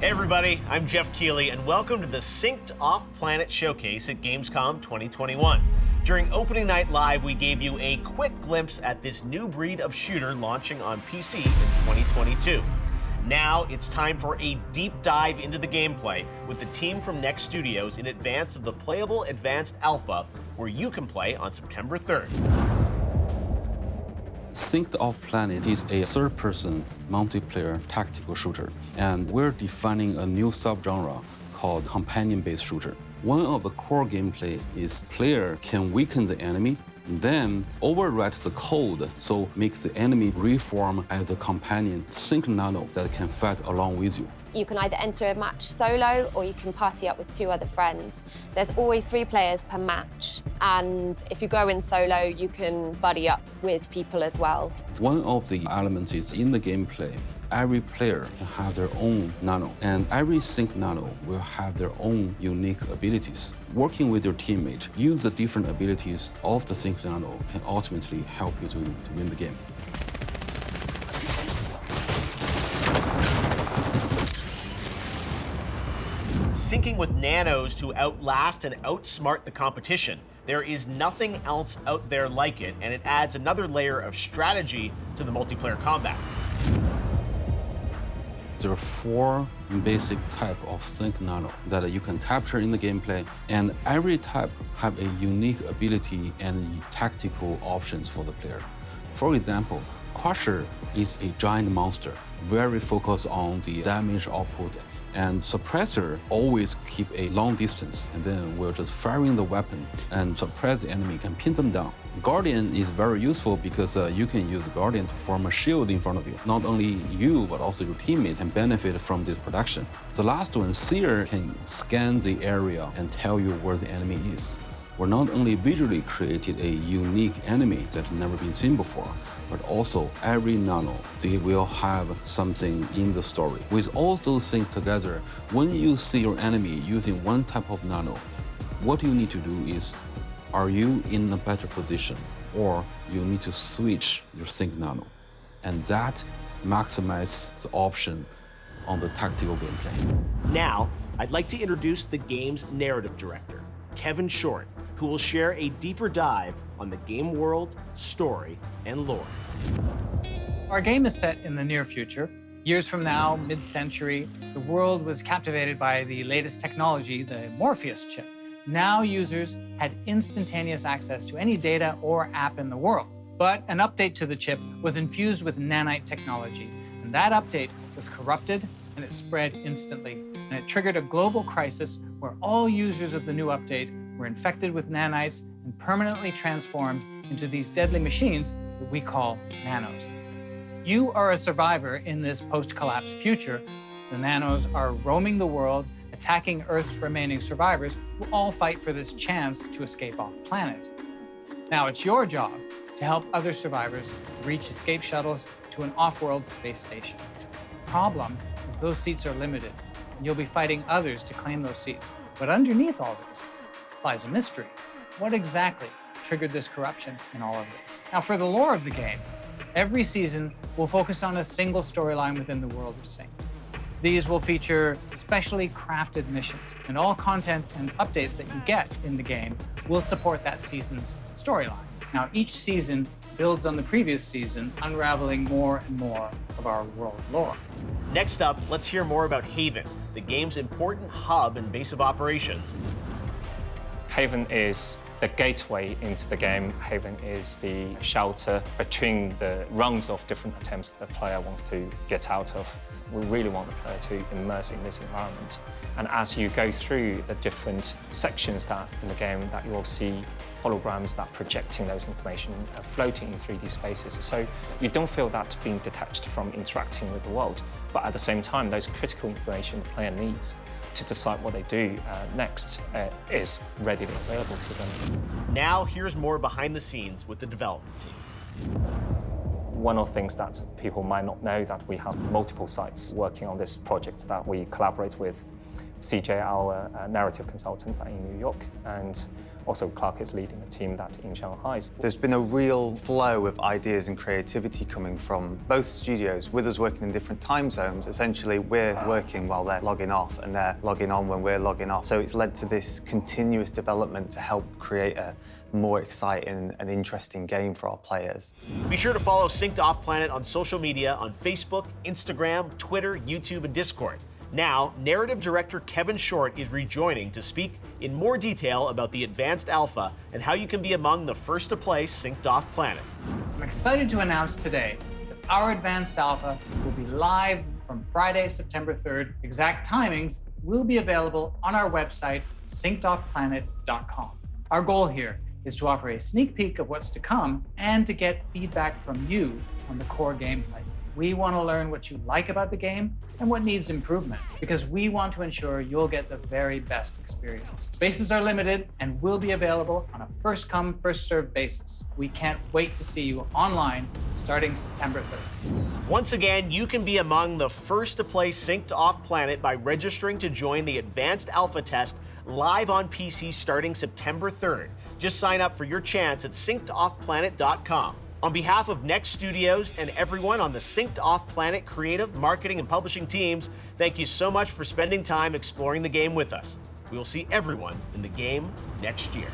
Hey everybody, I'm Geoff Keighley, and welcome to the Synced Off-Planet Showcase at Gamescom 2021. During opening night live, we gave you a quick glimpse at this new breed of shooter launching on PC in 2022. Now it's time for a deep dive into the gameplay with the team from Next Studios in advance of the Playable Advanced Alpha, where you can play on September 3rd. Synced Off-Planet is a third-person multiplayer tactical shooter, and we're defining a new subgenre called companion-based shooter. One of the core gameplay is player can weaken the enemy, then overwrite the code, so make the enemy reform as a companion, Sync Nano, that can fight along with you. You can either enter a match solo or you can party up with 2 other friends. There's always 3 players per match. And if you go in solo, you can buddy up with people as well. One of the elements is in the gameplay. Every player can have their own nano, and every sync nano will have their own unique abilities. Working with your teammate, use the different abilities of the sync nano can ultimately help you to win the game. Syncing with nanos to outlast and outsmart the competition. There is nothing else out there like it, and it adds another layer of strategy to the multiplayer combat. There are 4 basic types of Sync Nano that you can capture in the gameplay, and every type have a unique ability and tactical options for the player. For example, Crusher is a giant monster, very focused on the damage output, and Suppressor always keep a long distance, and then we're just firing the weapon and suppress the enemy, can pin them down. Guardian is very useful because you can use Guardian to form a shield in front of you. Not only you, but also your teammate can benefit from this production. The last one, Seer, can scan the area and tell you where the enemy is. We're not only visually created a unique enemy that has never been seen before, but also every nano, they will have something in the story. With all those things together, when you see your enemy using one type of nano, what you need to do is, are you in a better position, or you need to switch your sync nano? And that maximizes the option on the tactical gameplay. Now, I'd like to introduce the game's narrative director, Kevin Short, who will share a deeper dive on the game world, story, and lore. Our game is set in the near future. Years from now, mid-century, the world was captivated by the latest technology, the Morpheus chip. Now users had instantaneous access to any data or app in the world. But an update to the chip was infused with nanite technology, and that update was corrupted and it spread instantly. And it triggered a global crisis where all users of the new update were infected with nanites and permanently transformed into these deadly machines that we call nanos. You are a survivor in this post-collapse future. The nanos are roaming the world, attacking Earth's remaining survivors who all fight for this chance to escape off planet. Now it's your job to help other survivors reach escape shuttles to an off-world space station. The problem is those seats are limited, and you'll be fighting others to claim those seats. But underneath all this lies a mystery. What exactly triggered this corruption in all of this? Now, for the lore of the game, every season will focus on a single storyline within the world of Synced. These will feature specially crafted missions, and all content and updates that you get in the game will support that season's storyline. Now, each season builds on the previous season, unraveling more and more of our world lore. Next up, let's hear more about Haven, the game's important hub and base of operations. Haven is the gateway into the game. Haven is the shelter between the rungs of different attempts the player wants to get out of. We really want the player to immerse in this environment. And as you go through the different sections that in the game, that you'll see holograms that projecting those information floating in 3D spaces. So you don't feel that being detached from interacting with the world, but at the same time, those critical information the player needs to decide what they do next is readily available to them. Now, here's more behind the scenes with the development team. One of the things that people might not know, that we have multiple sites working on this project, that we collaborate with CJ, our narrative consultant in New York, and Also, Clark is leading a team that in Shanghai. There's been a real flow of ideas and creativity coming from both studios, with us working in different time zones. Essentially, we're working while they're logging off, and they're logging on when we're logging off. So it's led to this continuous development to help create a more exciting and interesting game for our players. Be sure to follow Synced Off Planet on social media on Facebook, Instagram, Twitter, YouTube, and Discord. Now, narrative director Kevin Short is rejoining to speak in more detail about the advanced alpha and how you can be among the first to play Synced Off Planet. I'm excited to announce today that our advanced alpha will be live from Friday, September 3rd. Exact timings will be available on our website, syncedoffplanet.com. Our goal here is to offer a sneak peek of what's to come and to get feedback from you on the core gameplay. We want to learn what you like about the game and what needs improvement, because we want to ensure you'll get the very best experience. Spaces are limited and will be available on a first-come, first-served basis. We can't wait to see you online starting September 3rd. Once again, you can be among the first to play Synced Off Planet by registering to join the advanced alpha test live on PC starting September 3rd. Just sign up for your chance at syncedoffplanet.com. On behalf of Next Studios and everyone on the Synced Off Planet creative, marketing, and publishing teams, thank you so much for spending time exploring the game with us. We will see everyone in the game next year.